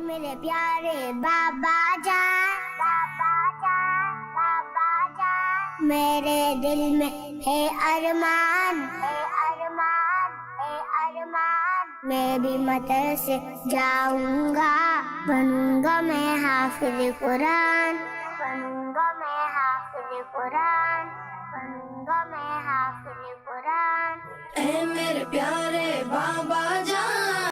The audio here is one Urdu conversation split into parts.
میرے پیارے بابا جان، بابا جان، بابا جان، میرے دل میں ہے ارمان، ہے ارمان، ہے ارمان، میں بھی مدرسے جاؤں گا، بنوں گا میں حافظ قرآن، بنوں گا میں حافظ قرآن، بنوں گا میں حافظ قرآن، اے میرے پیارے بابا جان۔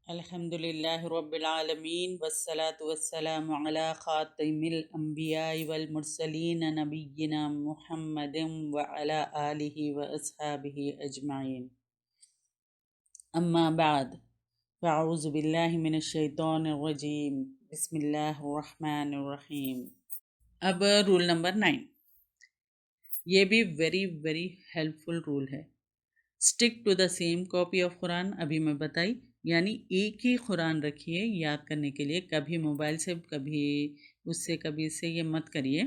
الحمد للہ رب العالمین والصلاة والسلام علی خاتم الانبیاء والمرسلین نبینا محمد وعلی آلہ واصحابہ اجمعین، اما بعد فاعوذ باللہ من الشیطان الرجیم، بسم اللہ الرحمن الرحیم۔ اب رول نمبر 9، یہ بھی very very helpful role ہے۔ Stick to the same copy of Quran, ابھی میں بتائی، یعنی ایک ہی قرآن رکھیے یاد کرنے کے لیے، کبھی موبائل سے کبھی اس سے کبھی اس سے یہ مت کریے،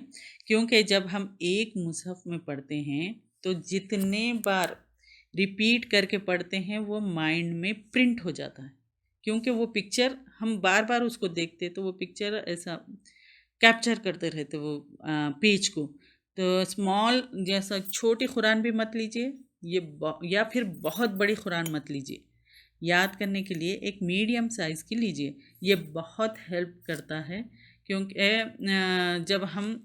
کیونکہ جب ہم ایک مصحف میں پڑھتے ہیں تو جتنے بار ریپیٹ کر کے پڑھتے ہیں وہ مائنڈ میں پرنٹ ہو جاتا ہے، کیونکہ وہ پکچر ہم بار بار اس کو دیکھتے تو وہ پکچر ایسا کیپچر کرتے رہتے وہ پیج کو۔ تو اسمال جیسا چھوٹی قرآن بھی مت لیجیے، یا پھر بہت بڑی قرآن مت لیجیے، یاد کرنے کے لیے ایک میڈیم سائز کی لیجیے، یہ بہت ہیلپ کرتا ہے، کیونکہ جب ہم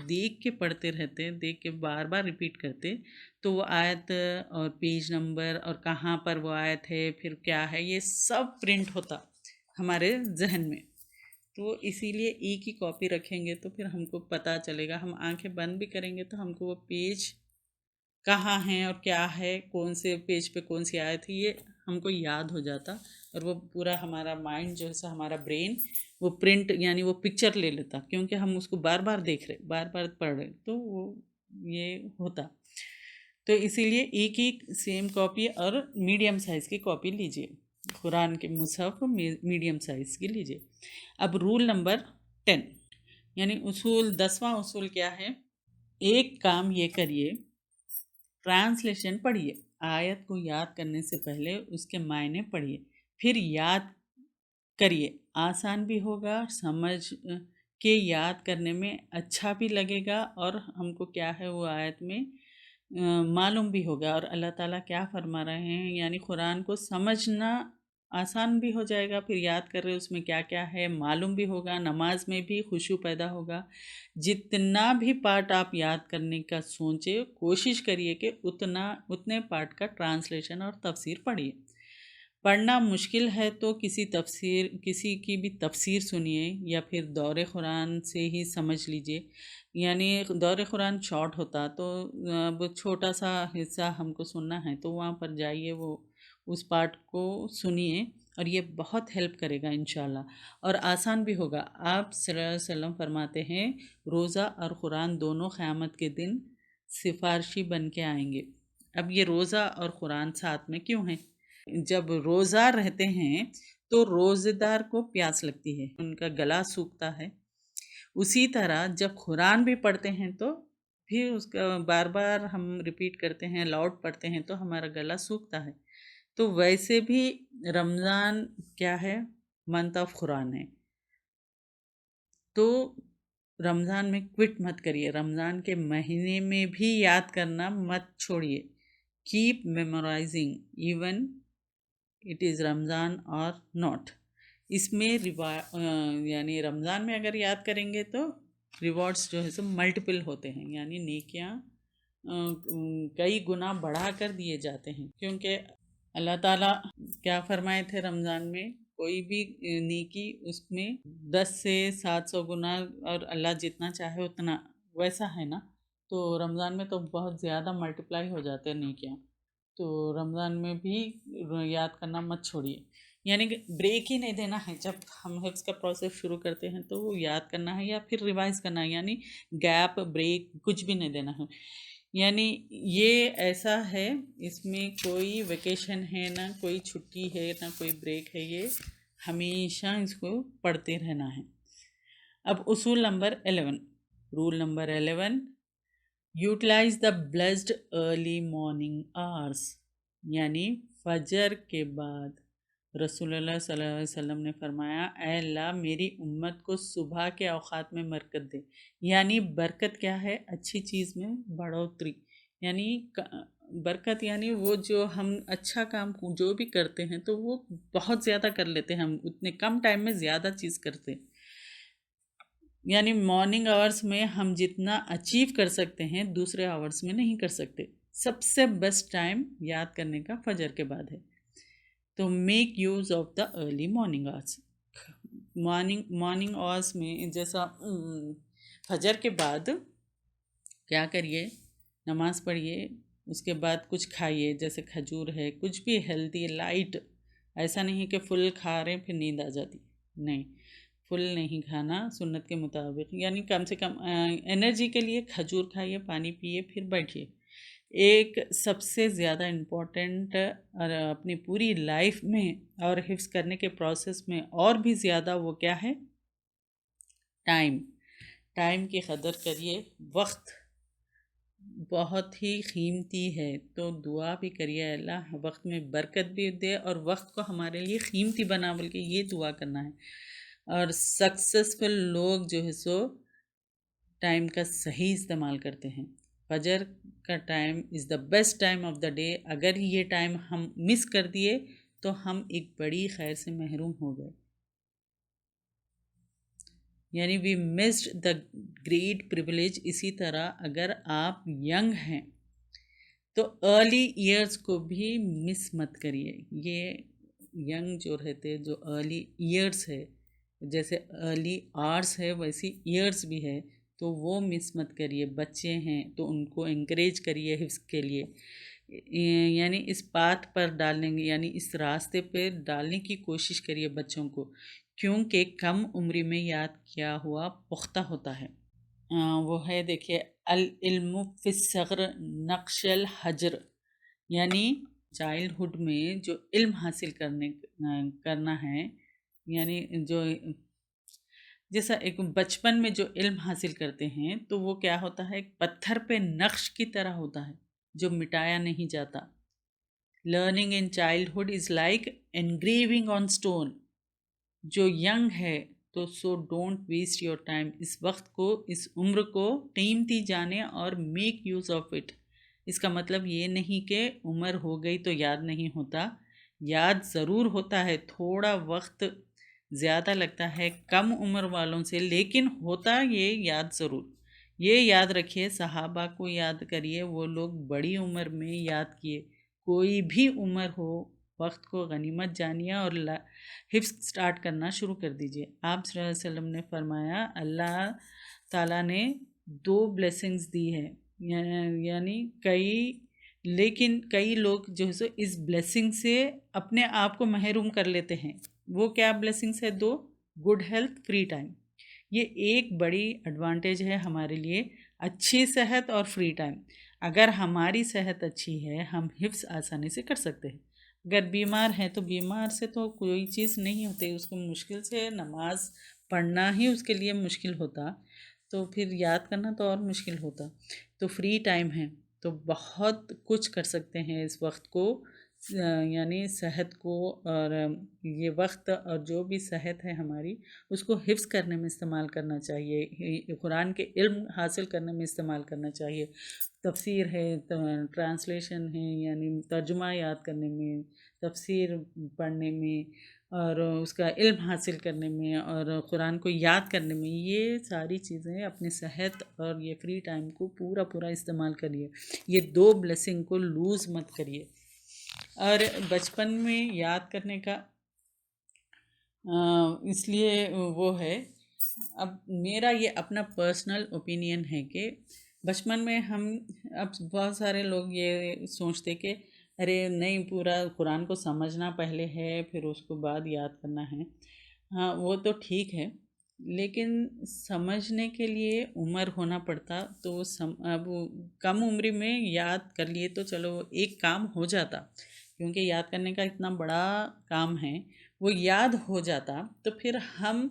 دیکھ کے پڑھتے رہتے، دیکھ کے بار بار ریپیٹ کرتے تو وہ آیت اور پیج نمبر اور کہاں پر وہ آیت ہے پھر کیا ہے یہ سب پرنٹ ہوتا ہمارے ذہن میں، تو اسی لیے ایک ہی کاپی رکھیں گے تو پھر ہم کو پتہ چلے گا، ہم آنکھیں بند بھی کریں گے تو ہم کو وہ پیج کہاں ہیں اور کیا ہے، کون سے پیج پہ کون سی آیت ہے، یہ ہم کو یاد ہو جاتا، اور وہ پورا ہمارا مائنڈ جو ہے ہمارا برین وہ پرنٹ یعنی وہ پکچر لے لیتا، کیونکہ ہم اس کو بار بار دیکھ رہے، بار بار پڑھ رہے، تو وہ یہ ہوتا۔ تو اسی لیے ایک ہی سیم کاپی اور میڈیم سائز کی کاپی لیجیے، قرآن کے مصحف میڈیم سائز کی لیجیے۔ اب رول نمبر 10، یعنی اصول 10واں اصول کیا ہے؟ ایک کام یہ کریے، ٹرانسلیشن پڑھیے، آیت کو یاد کرنے سے پہلے اس کے معنی پڑھیے، پھر یاد کریے، آسان بھی ہوگا، سمجھ کے یاد کرنے میں اچھا بھی لگے گا، اور ہم کو کیا ہے وہ آیت میں معلوم بھی ہوگا، اور اللہ تعالیٰ کیا فرما رہے ہیں، یعنی قرآن کو سمجھنا آسان بھی ہو جائے گا، پھر یاد کر رہے اس میں کیا کیا ہے معلوم بھی ہوگا، نماز میں بھی خشوع پیدا ہوگا۔ جتنا بھی پارٹ آپ یاد کرنے کا سوچے، کوشش کریے کہ اتنے پارٹ کا ٹرانسلیشن اور تفسیر پڑھیے۔ پڑھنا مشکل ہے تو کسی کی بھی تفسیر سنیے، یا پھر دور قرآن سے ہی سمجھ لیجئے، یعنی دور قرآن شارٹ ہوتا تو وہ چھوٹا سا حصہ ہم کو سننا ہے تو وہاں پر جائیے، وہ اس پارٹ کو سنیے، اور یہ بہت ہیلپ کرے گا انشاءاللہ، اور آسان بھی ہوگا۔ آپ صلی اللہ علیہ وسلم فرماتے ہیں روزہ اور قرآن دونوں قیامت کے دن سفارشی بن کے آئیں گے۔ اب یہ روزہ اور قرآن ساتھ میں کیوں ہیں؟ جب روزہ رہتے ہیں تو روزے دار کو پیاس لگتی ہے، ان کا گلا سوکھتا ہے، اسی طرح جب قرآن بھی پڑھتے ہیں تو پھر اس کا بار بار ہم ریپیٹ کرتے ہیں، لاؤڈ پڑھتے ہیں تو ہمارا گلا سوکھتا ہے، تو ویسے بھی رمضان کیا ہے؟ منتھ آف قرآن ہے، تو رمضان میں کوئٹ مت کریے، رمضان کے مہینے میں بھی یاد کرنا مت چھوڑیے، keep memorizing even it is Ramzan or not. اس میں یعنی رمضان میں اگر یاد کریں گے تو ریوارڈز جو ہے سب ملٹیپل ہوتے ہیں، یعنی نیکیاں کئی گنا بڑھا کر دیے جاتے ہیں، کیونکہ اللہ تعالیٰ کیا فرمائے تھے رمضان میں، کوئی بھی نیکی اس میں 10 سے 700 گنا، اور اللہ جتنا چاہے اتنا، ویسا ہے نا، تو رمضان میں تو بہت زیادہ ملٹیپلائی ہو جاتے ہیں نیکیاں، تو رمضان میں بھی یاد کرنا مت چھوڑیے، یعنی کہ بریک ہی نہیں دینا ہے، جب ہم حفظ کا پروسیس شروع کرتے ہیں تو وہ یاد کرنا ہے یا پھر ریوائز کرنا ہے، یعنی گیپ بریک کچھ بھی نہیں دینا ہے، یعنی یہ ایسا ہے، اس میں کوئی ویکیشن ہے نہ کوئی چھٹی ہے نہ کوئی بریک ہے، یہ ہمیشہ اس کو پڑھتے رہنا ہے۔ اب اصول نمبر 11، rule number 11، utilise the blessed early morning hours, یعنی فجر کے بعد رسول اللہ صلی اللہ علیہ وسلم نے فرمایا، اے اللہ میری امت کو صبح کے اوقات میں برکت دے۔ یعنی برکت کیا ہے؟ اچھی چیز میں بڑھوتری، یعنی برکت یعنی وہ جو ہم اچھا کام جو بھی کرتے ہیں تو وہ بہت زیادہ کر لیتے ہیں، ہم اتنے کم ٹائم میں زیادہ چیز کرتے ہیں۔ یعنی مارننگ آورس میں ہم جتنا اچیو کر سکتے ہیں دوسرے آورس میں نہیں کر سکتے۔ سب سے بیسٹ ٹائم یاد کرنے کا فجر کے بعد ہے، تو make use of the early morning hours. Morning hours میں جیسا فجر کے بعد کیا کریے، نماز پڑھیے، اس کے بعد کچھ کھائیے، جیسے کھجور ہے، کچھ بھی ہیلدی لائٹ۔ ایسا نہیں کہ فل کھا رہے پھر نیند آ جاتی، نہیں، فل نہیں کھانا، سنت کے مطابق، یعنی کم سے کم انرجی کے لیے کھجور کھائیے، پانی پیئے، پھر بیٹھیے۔ ایک سب سے زیادہ امپورٹنٹ اور اپنی پوری لائف میں اور حفظ کرنے کے پروسیس میں اور بھی زیادہ وہ کیا ہے؟ ٹائم کی قدر کریے۔ وقت بہت ہی قیمتی ہے، تو دعا بھی کریے اللہ وقت میں برکت بھی دے اور وقت کو ہمارے لیے قیمتی بنا، بلکہ یہ دعا کرنا ہے۔ اور سکسیسفل لوگ جو ہے سو ٹائم کا صحیح استعمال کرتے ہیں۔ فجر کا time is the best time of the day. اگر یہ ٹائم ہم مس کر دیے تو ہم ایک بڑی خیر سے محروم ہو گئے، یعنی وی مسڈ دا گریٹ پریویلیج۔ اسی طرح اگر آپ ینگ ہیں تو ارلی ایئرز کو بھی مس مت کریے۔ یہ ینگ جو رہتے، جو ارلی ایئرز ہے، جیسے ارلی آرس ہے ویسی ایئرز بھی ہے، تو وہ مس مت کریے۔ بچے ہیں تو ان کو انکریج کریے حفظ کے لیے، یعنی اس پاتھ پر ڈالنے، یعنی اس راستے پہ ڈالنے کی کوشش کریے بچوں کو، کیونکہ کم عمری میں یاد کیا ہوا پختہ ہوتا ہے۔ وہ ہے دیکھیے، العلم فی الصغر نقش الحجر، یعنی چائلڈ ہوڈ میں جو علم حاصل کرنا ہے، یعنی جو جیسا ایک بچپن میں جو علم حاصل کرتے ہیں تو وہ کیا ہوتا ہے؟ ایک پتھر پہ نقش کی طرح ہوتا ہے جو مٹایا نہیں جاتا۔ Learning in childhood is like engraving on stone. جو ینگ ہے تو so don't waste your time, اس وقت کو، اس عمر کو قیمتی جانے اور میک یوز آف اٹ۔ اس کا مطلب یہ نہیں کہ عمر ہو گئی تو یاد نہیں ہوتا، یاد ضرور ہوتا ہے، تھوڑا وقت زیادہ لگتا ہے کم عمر والوں سے، لیکن ہوتا یہ یاد ضرور۔ یہ یاد رکھیے، صحابہ کو یاد کریے، وہ لوگ بڑی عمر میں یاد کیے۔ کوئی بھی عمر ہو، وقت کو غنیمت جانیے اور حفظ سٹارٹ کرنا شروع کر دیجیے۔ آپ صلی اللہ علیہ وسلم نے فرمایا، اللہ تعالیٰ نے 2 بلیسنگز دی ہے، یعنی لیکن کئی لوگ جو ہے سو اس بلیسنگ سے اپنے آپ کو محروم کر لیتے ہیں۔ وہ کیا بلیسنگس ہے؟ 2، گڈ ہیلتھ، فری ٹائم۔ یہ ایک بڑی ایڈوانٹیج ہے ہمارے لیے، اچھی صحت اور فری ٹائم۔ اگر ہماری صحت اچھی ہے ہم حفظ آسانی سے کر سکتے ہیں۔ اگر بیمار ہیں تو بیمار سے تو کوئی چیز نہیں ہوتی، اس کو مشکل سے نماز پڑھنا ہی اس کے لیے مشکل ہوتا، تو پھر یاد کرنا تو اور مشکل ہوتا۔ تو فری ٹائم ہے تو بہت کچھ کر سکتے ہیں اس وقت کو، یعنی صحت کو، اور یہ وقت اور جو بھی صحت ہے ہماری اس کو حفظ کرنے میں استعمال کرنا چاہیے، قرآن کے علم حاصل کرنے میں استعمال کرنا چاہیے، تفسیر ہے، ٹرانسلیشن ہے، یعنی ترجمہ یاد کرنے میں، تفسیر پڑھنے میں، اور اس کا علم حاصل کرنے میں، اور قرآن کو یاد کرنے میں، یہ ساری چیزیں اپنی صحت اور یہ فری ٹائم کو پورا استعمال کریے۔ یہ 2 بلیسنگ کو لوز مت کریے۔ اور بچپن میں یاد کرنے کا اس لیے وہ ہے، اب میرا یہ اپنا پرسنل اوپینین ہے کہ بچپن میں اب بہت سارے لوگ یہ سوچتے کہ ارے نہیں، پورا قرآن کو سمجھنا پہلے ہے پھر اس کو بعد یاد کرنا ہے۔ ہاں وہ تو ٹھیک ہے، لیکن سمجھنے کے لیے عمر ہونا پڑتا، تو اب کم عمری میں یاد کر لیے تو چلو ایک کام ہو جاتا، کیونکہ یاد کرنے کا اتنا بڑا کام ہے، وہ یاد ہو جاتا، تو پھر ہم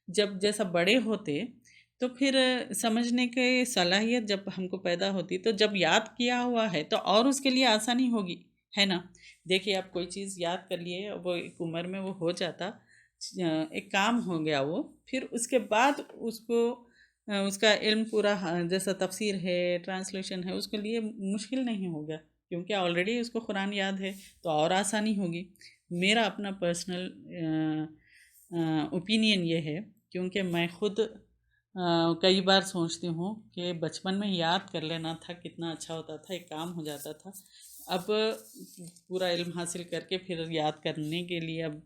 جب جیسا بڑے ہوتے تو پھر سمجھنے کی صلاحیت جب ہم کو پیدا ہوتی، تو جب یاد کیا ہوا ہے تو اور اس کے لیے آسانی ہوگی، ہے نا. دیکھیے آپ کوئی چیز یاد کر لیے، وہ ایک عمر میں وہ ہو جاتا، ایک کام ہو گیا وہ، پھر اس کے بعد اس کو اس کا علم پورا جیسا تفسیر ہے، ٹرانسلیشن ہے، اس کے لیے مشکل نہیں ہوگا، کیونکہ آلریڈی اس کو قرآن یاد ہے، تو اور آسانی ہوگی. میرا اپنا پرسنل اوپینین یہ ہے، کیونکہ میں خود کئی بار سوچتی ہوں کہ بچپن میں یاد کر لینا تھا کتنا اچھا ہوتا تھا، ایک کام ہو جاتا تھا. اب پورا علم حاصل کر کے پھر یاد کرنے کے لیے اب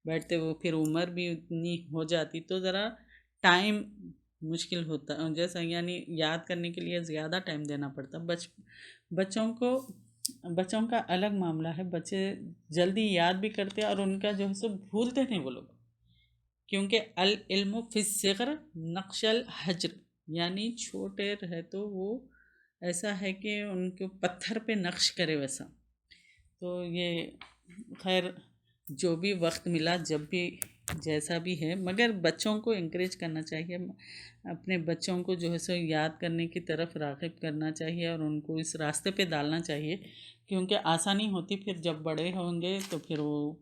بیٹھتے وہ، پھر عمر بھی اتنی ہو جاتی تو ذرا ٹائم مشکل ہوتا، جیسا یعنی یاد کرنے کے لیے زیادہ ٹائم دینا پڑتا. بچوں کا الگ معاملہ ہے، بچے جلدی یاد بھی کرتے اور ان کا جو ہے سو بھولتے نہیں وہ لوگ، کیونکہ العلم فی الصغر نقش الحجر، یعنی چھوٹے رہے تو وہ ایسا ہے کہ ان کو پتھر پہ نقش کرے ویسا. تو یہ خیر جو بھی وقت ملا، جب بھی جیسا بھی ہے، مگر بچوں کو انکریج کرنا چاہیے، اپنے بچوں کو جو ہے سو یاد کرنے کی طرف راغب کرنا چاہیے اور ان کو اس راستے پہ ڈالنا چاہیے، کیونکہ آسانی ہوتی پھر جب بڑے ہوں گے تو پھر وہ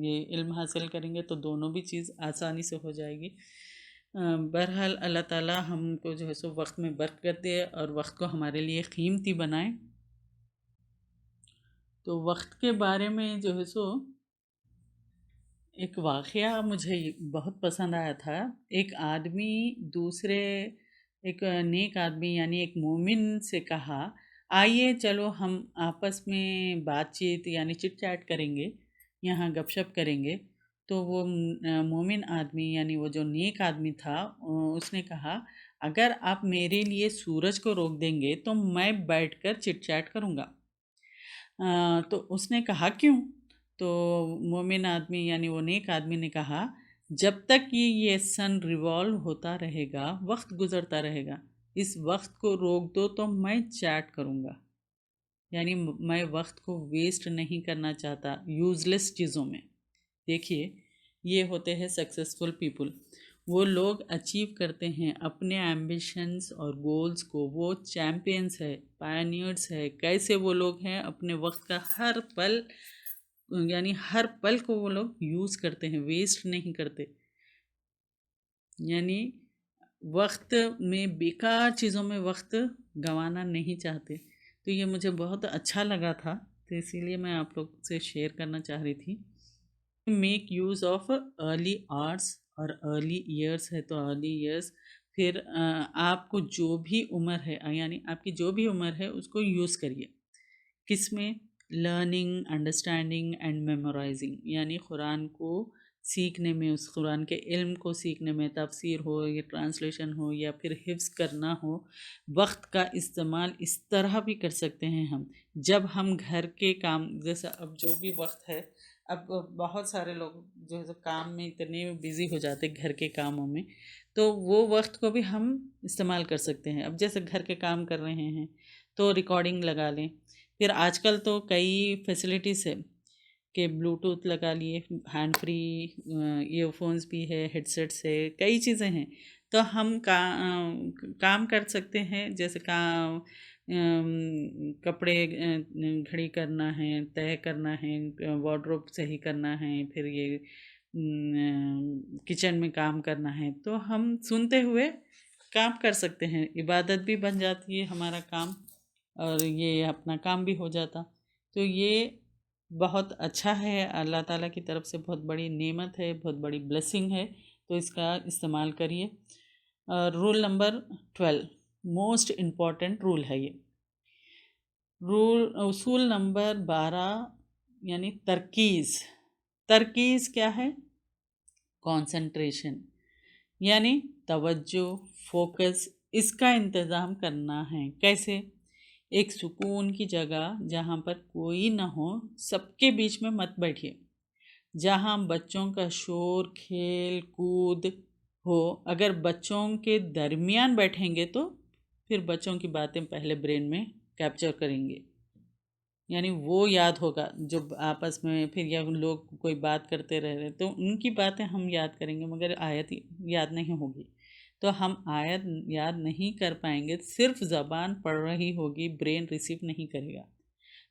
یہ علم حاصل کریں گے تو دونوں بھی چیز آسانی سے ہو جائے گی. بہرحال اللہ تعالیٰ ہم کو جو ہے سو وقت میں برکت دے اور وقت کو ہمارے لیے قیمتی بنائے. تو وقت کے بارے میں جو ہے سو ایک واقعہ مجھے بہت پسند آیا تھا. ایک آدمی دوسرے ایک نیک آدمی یعنی ایک مومن سے کہا، آئیے چلو ہم آپس میں بات چیت یعنی چٹ چیٹ کریں گے، یہاں گپ شپ کریں گے. تو وہ مومن آدمی یعنی وہ جو نیک آدمی تھا، اس نے کہا اگر آپ میرے لیے سورج کو روک دیں گے تو میں بیٹھ کر چٹ چیٹ کروں گا. تو اس نے کہا کیوں؟ تو مومن آدمی یعنی وہ نیک آدمی نے کہا جب تک یہ سن ریوالو ہوتا رہے گا، وقت گزرتا رہے گا، اس وقت کو روک دو تو میں چیٹ کروں گا. یعنی میں وقت کو ویسٹ نہیں کرنا چاہتا یوز لیس چیزوں میں. دیکھیے یہ ہوتے ہیں سکسیسفل پیپل، وہ لوگ اچیو کرتے ہیں اپنے ایمبیشنز اور گولز کو، وہ چیمپئنز ہے، پائنیئرز ہے. کیسے وہ لوگ ہیں اپنے وقت کا ہر پل یعنی ہر پل کو وہ لوگ یوز کرتے ہیں، ویسٹ نہیں کرتے، یعنی وقت میں بیکار چیزوں میں وقت گنوانا نہیں چاہتے. تو یہ مجھے بہت اچھا لگا تھا، تو اسی لیے میں آپ لوگ سے شیئر کرنا چاہ رہی تھی. Make use of early arts اور ارلی ایئرس ہے تو ارلی ایئرس، پھر آپ کو جو بھی عمر ہے یعنی آپ کی جو بھی عمر ہے اس کو یوز کریے. کس میں؟ لرننگ، انڈرسٹینڈنگ اینڈ میمورائزنگ، یعنی قرآن کو سیکھنے میں، اس قرآن کے علم کو سیکھنے میں، تفسیر ہو یا ٹرانسلیشن ہو یا پھر حفظ کرنا ہو. وقت کا استعمال اس طرح بھی کر سکتے ہیں ہم، جب ہم گھر کے کام، جیسا اب جو بھی وقت ہے، اب بہت سارے لوگ جو ہے کام میں اتنے بزی ہو جاتے گھر کے کاموں میں، تو وہ وقت کو بھی ہم استعمال کر سکتے ہیں. اب جیسے گھر کے کام کر رہے ہیں تو ریکارڈنگ لگا لیں. پھر آج کل تو کئی فیسلٹیز ہے کہ بلوٹوتھ لگا لیے، ہینڈ فری ایئر فونز بھی ہے، ہیڈ سیٹس ہے، کئی چیزیں ہیں. تو ہم کام کر سکتے ہیں، جیسے کام کپڑے گھڑی کرنا ہے، طے کرنا ہے، وارڈروب صحیح کرنا ہے، پھر یہ کچن میں کام کرنا ہے، تو ہم سنتے ہوئے کام کر سکتے ہیں. عبادت بھی بن جاتی ہے ہمارا کام، اور یہ اپنا کام بھی ہو جاتا. تو یہ بہت اچھا ہے، اللہ تعالیٰ کی طرف سے بہت بڑی نعمت ہے، بہت بڑی بلیسنگ ہے، تو اس کا استعمال کریے. Rule number 12 most important rule ہے یہ. اصول نمبر 12 یعنی ترکیز. ترکیز کیا ہے؟ کانسنٹریشن، یعنی توجہ، فوکس، اس کا انتظام کرنا ہے. کیسے؟ ایک سکون کی جگہ جہاں پر کوئی نہ ہو، سب کے بیچ میں مت بیٹھیے. جہاں بچوں کا شور، کھیل کود ہو. اگر بچوں کے درمیان بیٹھیں گے تو پھر بچوں کی باتیں پہلے برین میں کیپچر کریں گے، یعنی وہ یاد ہوگا. جب آپس میں پھر یا لوگ کوئی بات کرتے رہ رہے تو ان کی باتیں ہم یاد کریں گے، مگر آیت یاد نہیں ہوگی. تو ہم آیت یاد نہیں کر پائیں گے، صرف زبان پڑھ رہی ہوگی، برین ریسیو نہیں کرے گا.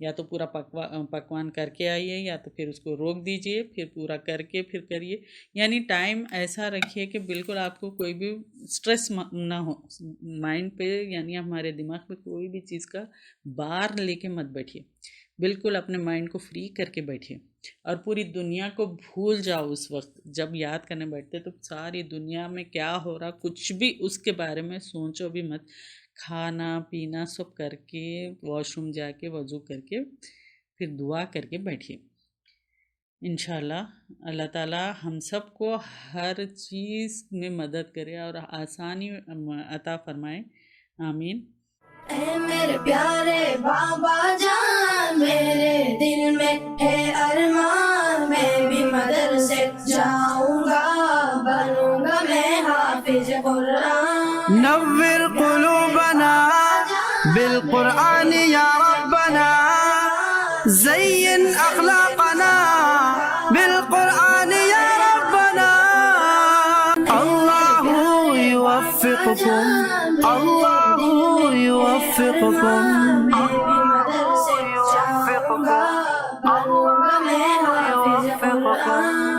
یا تو پورا پکوان کر کے آئیے یا تو پھر اس کو روک دیجئے، پھر پورا کر کے پھر کریے. یعنی ٹائم ایسا رکھیے کہ بالکل آپ کو کوئی بھی سٹریس نہ ہو مائنڈ پہ، یعنی ہمارے دماغ پہ کوئی بھی چیز کا بار لے کے مت بیٹھیے. بالکل اپنے مائنڈ کو فری کر کے بیٹھیے اور پوری دنیا کو بھول جاؤ. اس وقت جب یاد کرنے بیٹھتے تو ساری دنیا میں کیا ہو رہا کچھ بھی اس کے بارے میں سوچو بھی مت. کھانا پینا سب کر کے واش روم جا کے وضو کر کے پھر دعا کر کے بیٹھیے. انشاءاللہ اللہ تعالیٰ ہم سب کو ہر چیز میں مدد کرے اور آسانی عطا فرمائے. آمین. اے میرے پیارے بابا جان، میرے دل میں ہے ارمان، میں بھی مدرسے جاؤں گا، بنوں گا میں حافظ قرآن. نور قلوبنا بالقرآن یا ربنا، زین اخلاقنا بالقرآن یا ربنا. اللہ یوفقکم، اللہ یوفقکم، مدرسے جاؤں گا، بنوں گا میں حافظ قرآن.